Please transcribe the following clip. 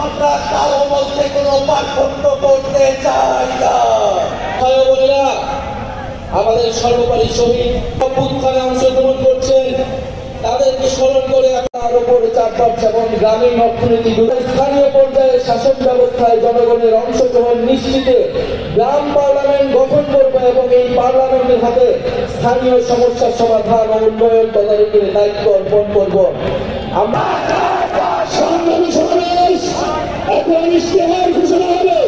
আমরা কারো মধ্যে কোনো পার্থক্য করতে চাই না। আমাদের সর্বোপরি শহীদ অভ্যুত্থানে অংশগ্রহণ করছেন, তাদেরকে স্মরণ করে আপনার উপরে চাপবাস এবং গ্রামীণ অর্থনীতি স্থানীয় পর্যায়ে শাসন ব্যবস্থায় জনগণের অংশগ্রহণ নিশ্চিতে গ্রাম পার্লামেন্ট গঠন করবে এবং এই পার্লামেন্টের হাতে স্থানীয় সমস্যার সমাধান ও উন্নয়ন তদারকির দায়িত্ব অর্পণ করব। আমরা এখন ইশতেহার ঘোষণা হবে,